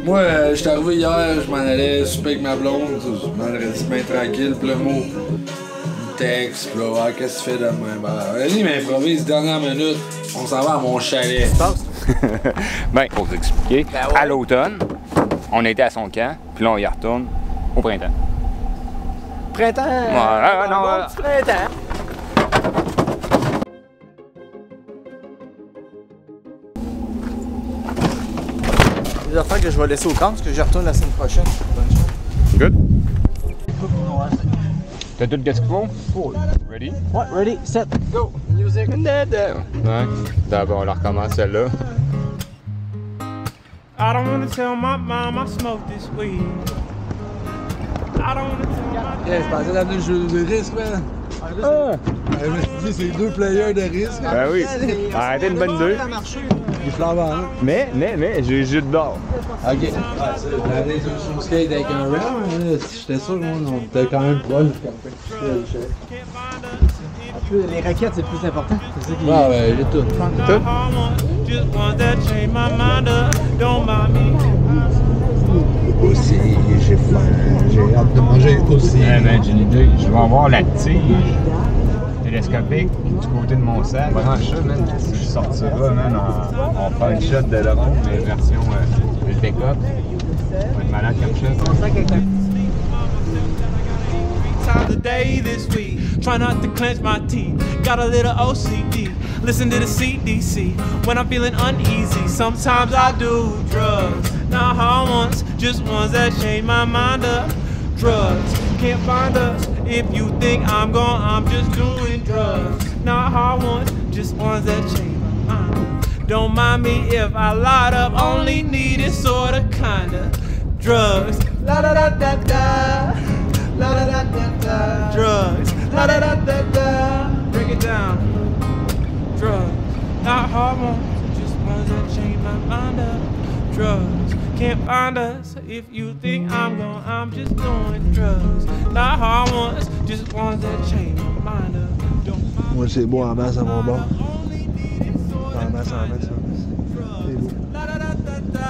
Moi, j'étais arrivé hier, je m'en allais souper avec ma blonde, je m'en allais bien tranquille, puis le mot, texte, puis là, ouais, qu'est-ce que tu fais demain? Ben, allez, il m'improvise, dernière minute, on s'en va à mon chalet. Ben, pour vous expliquer, à l'automne, on était à son camp, puis là, on y retourne au printemps. Printemps! Ouais, non, bon petit printemps! Des affaires que je vais laisser au camp parce que je retourne la semaine prochaine. Good. T'as tout ce qu'il faut? Cool. Ready? Ouais, ready, set, go! Music! Ouais. D'abord, on la recommence celle-là. I don't wanna tell my mom I smoke this weed. I don't wanna tell my Yeah, je pensais d'amener le jeu de risque, man. Ah! C'est deux players de risque. Ben oui. Arrêtez une bonne idée. Il flambant, hein? Mais, j'ai le jus de bord. Ok. L'année sur le skate avec un ram, j'étais sûr qu'on était quand même proche. En plus, les raquettes, c'est le plus important. C'est ça qui Ah, ouais, j'ai tout. Tout? just ones that change my mind up. Don't mind me. Aussi, j'ai faim. J'ai hâte de manger aussi. Man, j'ai une idée. Je vais avoir la tige télescopique du côté de mon sac. Branche ça, man. Je sortirai, man, en punch shot de l'euro, mais version le pick-up. Ça va être malade comme ça. Times a day this week. Try not to clench my teeth. Got a little OCD. Listen to the CDC when I'm feeling uneasy. Sometimes I do drugs. Not hard ones, just ones that change my mind up. Drugs can't find us. If you think I'm gone, I'm just doing drugs. Not hard ones, just ones that change my mind. Don't mind me if I light up. Only need is sorta kinda drugs. La da da da da. La da da da da. Drugs. La da da da da. Break it down. Drugs. Not hard ones, just ones that change my mind up. Drugs. Can't find us. If you think I'm gone, I'm just doing drugs. Not hard ones, just ones that change my mind up. Don't mind. Moi, c'est beau en masse à mon bord. En masse. C'est beau. La da da da da.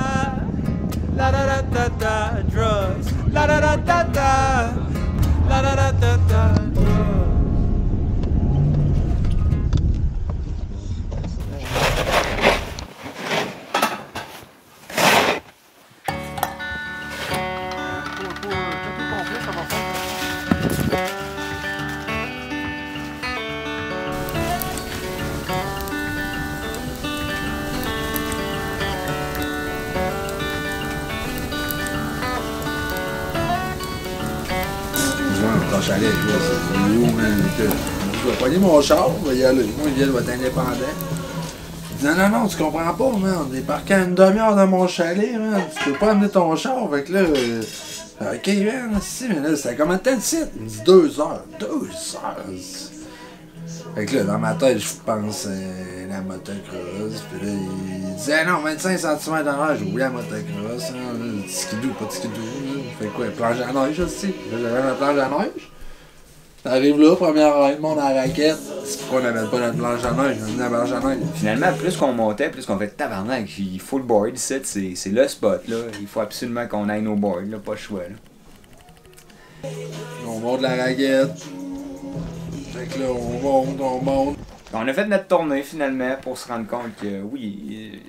La da da da da. Drugs. La da da da da. La da da da da. Drugs. Ton chalet, là, c'est où, man? Je vais pogner mon char, on va y aller. Moi, il va être indépendant. Je dis, non, tu comprends pas, man. On est parqué à une demi-heure dans mon chalet, man. Tu peux pas amener ton char. Fait que là, ok, man, si, mais là, c'était combien de temps de site? Il me dit 2 heures. 2 heures. Fait que là, dans ma tête, je pense la motocross. Puis là, il disait, non, 25 cm d'heure. J'ai oublié la motocross. Hein, skidoo, pas de skidoo. Fait quoi, planche à neige aussi. J'avais ma planche à neige. T'arrives là, première ride, monde à la raquette. C'est pourquoi on n'avait pas notre planche à neige, on a mis la planche à neige. Finalement, plus qu'on montait, plus qu'on fait tabarnak. Il faut le board ici, c'est le spot, là. Il faut absolument qu'on aille nos boards, là, pas le choix, là. On monte la raquette. Fait que là, on monte. On a fait notre tournée, finalement, pour se rendre compte que, oui,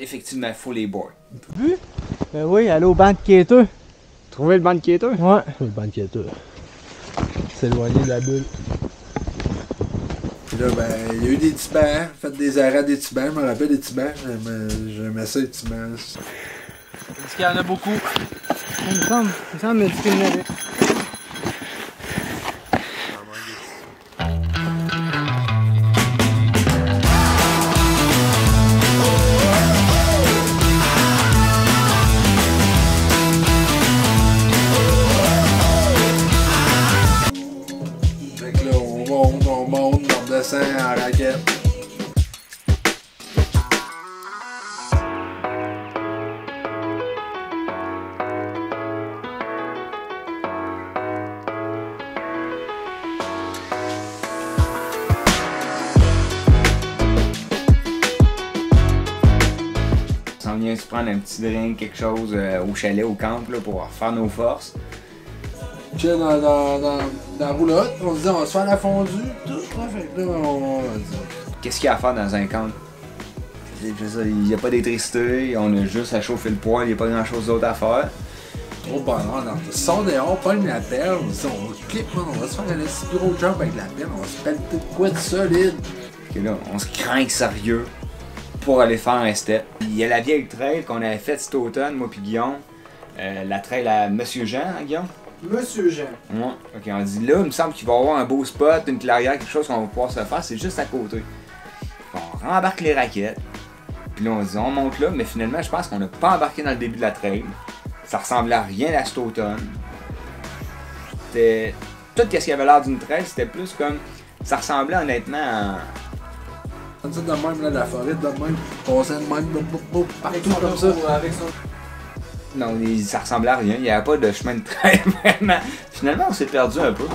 effectivement, il faut les boards. Ben oui, aller au banc de quêteux. Trouver le banc de quêteux? Ouais. Le banc de quêteux. S'éloigner de la bulle. Puis là, ben, il y a eu des petits bancs, fait des arrêts des petits bancs, je me rappelle des petits bancs, j'aimais ça les petits bancs. Est-ce qu'il y en a beaucoup? Il me semble me dire qu'il y en avait. On descend en raquette. vient se prendre un petit drink, quelque chose au chalet, au camp, là, pour faire nos forces. Chill dans la roulotte, on se dit on va se faire la fondue, tout. Fait que là, on Qu'est-ce qu'il y a à faire dans un camp? Il n'y a pas d'électricité, on a juste à chauffer le poêle, il n'y a pas grand chose d'autre à faire. Trop bonheur, on sort dehors, pogne la pelle, on clip, on va se faire un petit gros jump avec la pelle, on va se pelleter de quoi de solide. Et là, on se craint sérieux pour aller faire un step. Il y a la vieille trail qu'on avait faite cet automne, moi puis Guillaume. La trail à Monsieur Jean, hein, Guillaume? Monsieur Jean. Ouais. Ok, on dit là, il me semble qu'il va y avoir un beau spot, une clairière, quelque chose qu'on va pouvoir se faire, c'est juste à côté. On rembarque les raquettes. Puis là, on se dit, on monte là, mais finalement, je pense qu'on n'a pas embarqué dans le début de la trail. Ça ressemblait à rien à cet automne. C'était... Tout ce qui avait l'air d'une trail, c'était plus comme... Ça ressemblait honnêtement à... Comme ça de même, là, la forêt de même, passait de même, partout comme ça. Non, ça ressemblait à rien, il n'y avait pas de chemin de trail, vraiment. Finalement, on s'est perdu un peu.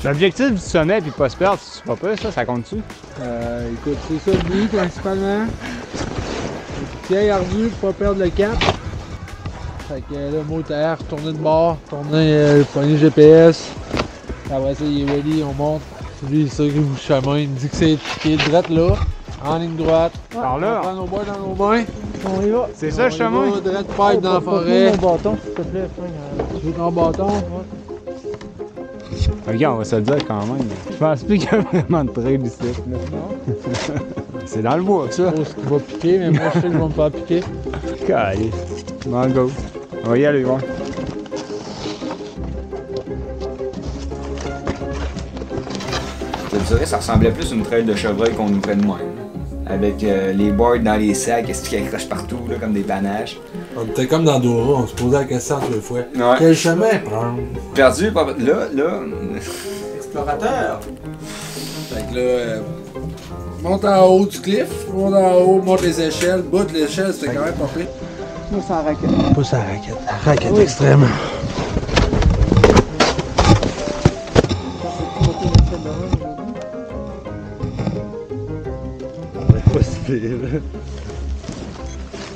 L'objectif du sommet puis pas se perdre, c'est pas peu ça compte-tu? Écoute, c'est ça le but principalement. Pied ardu pour pas perdre le cap. Fait que là, moteur, tourner de bord, tourner le poignet GPS. Après ça, il est ready, on monte. Lui, il sait le chemin, il me dit que c'est qui est droite là, en ligne droite. Par là? On prend nos bois dans nos mains. On y va. C'est ça le chemin? On va droite pipe dans la forêt. Mon bâton, s'il te plaît. Tu veux ton bâton? Regarde, on va se le dire quand même. Je pense plus qu'il y a vraiment de trail ici. C'est dans le bois, ça. Je pense qu'il va piquer, mais moi je sais qu'il va me faire piquer. Allez, bon go. On va y aller, voir. Je te dirais, ça ressemblait plus à une trail de chevreuil qu'on nous prenne de même. Avec les boards dans les sacs, qu'est-ce qui accroche partout, là, comme des panaches. On était comme dans Dora, on se posait la question toutes les fois. Ouais. Quel chemin prendre? Perdu, pas... Là... Explorateur! Fait que là, monte en haut du cliff, monte en haut, monte les échelles, bout de l'échelle, c'était quand même pas pire. Moi, c'est la raquette. Pousse à la raquette. Raquette extrême. Pas si pire.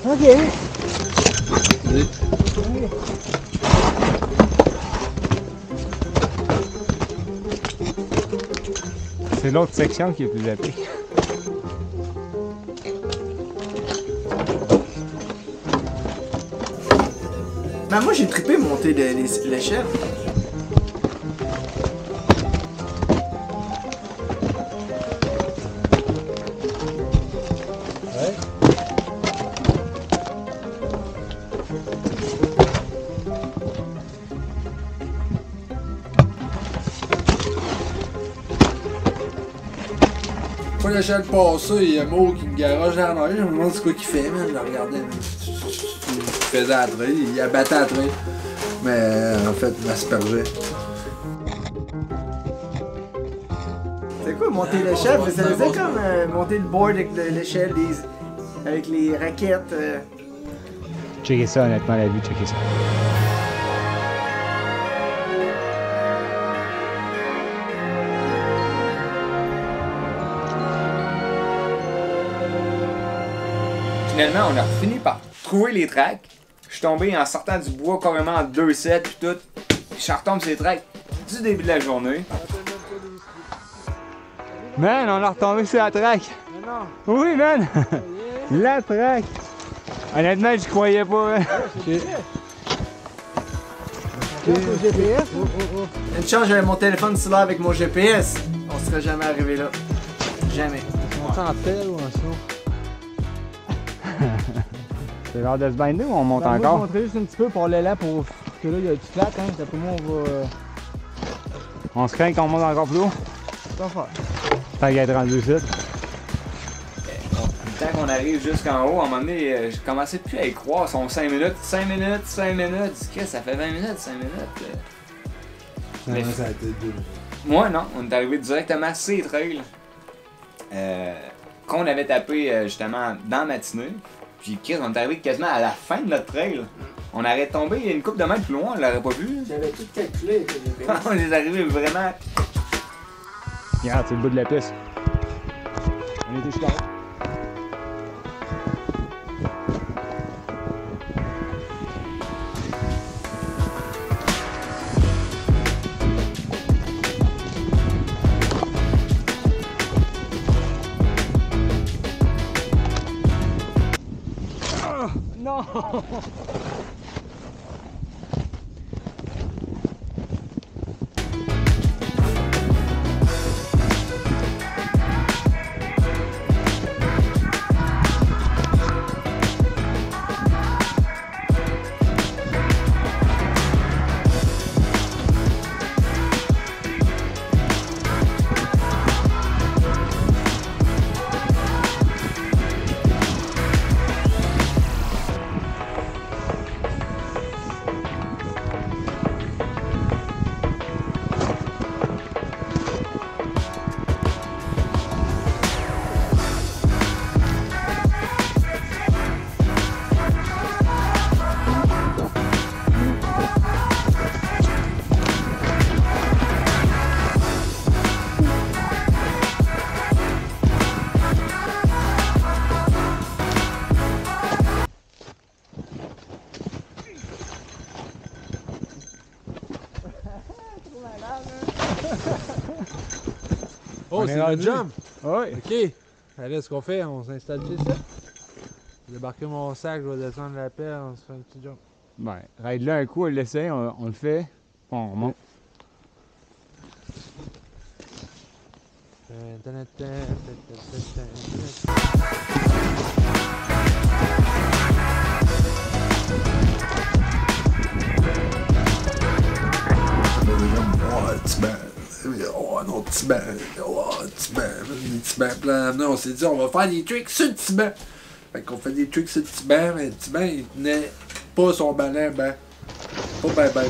Ok. C'est l'autre section qui est plus épique. Ben moi j'ai trippé monter l'échelle. Pas l'échelle passée, il y a Mo qui me garoche dans la neige, je me demande c'est quoi qu'il fait, man. Je le regardais, man. Il faisait la trail, il abattait la trail. Mais en fait, il m'aspergeait. C'est quoi monter l'échelle? Vous savez comme monter le board avec l'échelle, avec les raquettes. Checkez ça, honnêtement, la vue, checkez ça. Finalement, on a fini par trouver les tracks. Je suis tombé en sortant du bois carrément en 2-7 puis tout. Je retombe sur les tracks du début de la journée. Man, on a retombé sur la track. Mais non. Oui, man! La track! Honnêtement, j'y croyais pas. Hein. Au GPS. Une chance, j'avais mon téléphone cellulaire avec mon GPS. On serait jamais arrivé là. Jamais. On monte en pelle ou en snow? C'est l'heure de se binder ou on monte Ben, encore? Moi, je montrais juste un petit peu pour l'élan pour que là, il y a du flat, hein. D'après moi, on va. On se craint qu'on monte encore plus haut? Pas faire. Tant qu'à être rendu ici. Tant qu'on arrive jusqu'en haut, à un moment donné, je commençais plus à y croire. Sont 5 minutes, 5 minutes, 5 minutes. Qu'est-ce que ça fait 20 minutes, 5 minutes? Mais Ça a été 2 minutes. moi, non. On est arrivé directement sur les trails qu'on avait tapé justement dans la matinée. Puis on est arrivé quasiment à la fin de notre trail. On aurait tombé une couple de mètres plus loin, on l'aurait pas vu. J'avais tout calculé. On est arrivé vraiment. Regarde, c'est le bout de la piste. On était jusqu'à là. Non! Oh, c'est le jump! Oui. Ok. Allez, ce qu'on fait, on s'installe ici. Je vais débarquer mon sac, je vais descendre la pelle, on se fait un petit jump. Ben, ride là un coup, on l'essaie, on le fait, puis on remonte. Oh, un autre Tiban. Oh, Tiban. Les Tibans plein. On s'est dit, on va faire des tricks sur le Tiban. Fait qu'on fait des tricks sur le Tiban, mais le Tiban, il tenait pas son ballon, ben. Pas ben.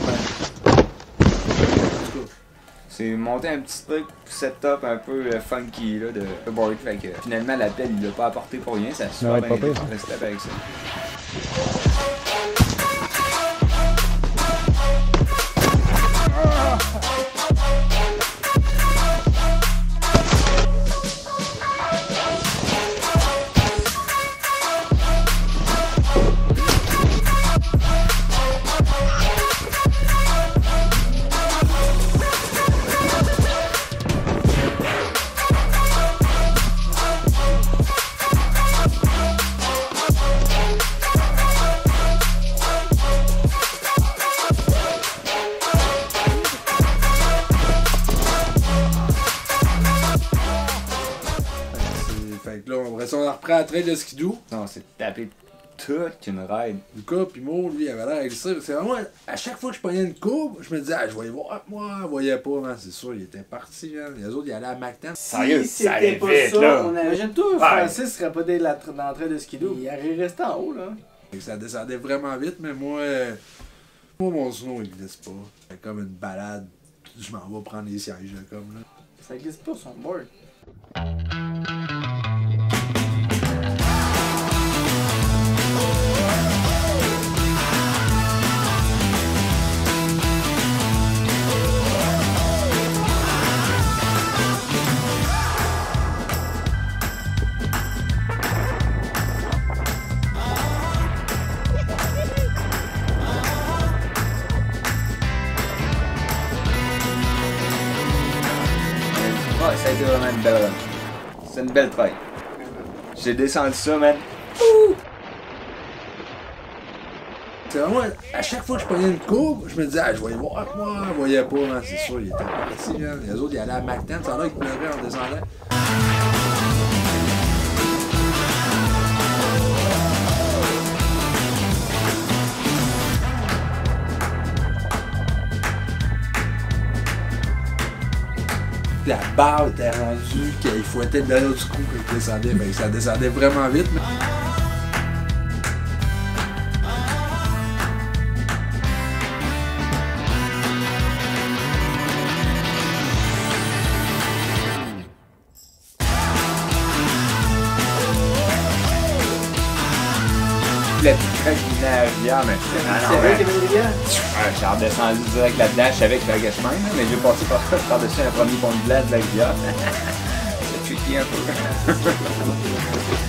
C'est monter un petit truc setup un peu funky là, de board. Fait que finalement, la pelle, il l'a pas apporté pour rien. Ça se fait bien de step avec ça. Fait que là, on reprend la trail de skidoo. Non, c'est taper toute une ride. Lucas pis Mo, lui, il avait l'air glissé. C'est vraiment, à chaque fois que je prenais une courbe, je me disais, ah, je voyais voir. Moi, je voyais pas, man. C'est sûr, il était parti, man. Les autres, ils allaient à McTen. Sérieux, Si ça allait c'était pas vite, ça, là. on imagine-toi, Ouais. Francis serait pas dès l'entrée de skidoo. Il aurait resté en haut, là. Fait que ça descendait vraiment vite, mais moi, mon snow, il glisse pas. C'est comme une balade. Je m'en vais prendre les sièges, là, comme là. Ça glisse pas son board. Ouais, ça a été vraiment une belle run. C'est une belle trail. J'ai descendu ça, man. C'est vraiment, à chaque fois que je prenais une courbe, je me disais, ah, je voyais voir. Moi, je voyais pas, man. C'est sûr, il était parti, man. Les autres, ils allaient à McTen. Ça a l'air qu'ils pleuraient en descendant. La barre était rendue qu'il fouettait derrière du coup quand il descendait. Fait que ça descendait vraiment vite. Mais... La petite craque du navire, mais C'est vrai qu'il y avait des gars? j'ai redescendu direct là-dedans, je savais que c'était la chemin, mais j'ai passé par-dessus un premier pont de glace de la rivière. C'est tricky un peu.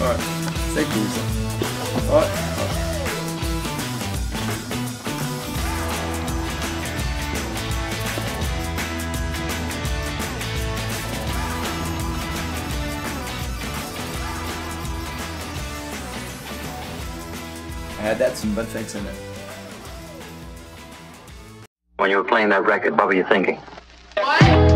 Ouais, c'est cool ça. Ouais. À date, c'est une bonne fin de semaine. When you were playing that record, what were you thinking? What?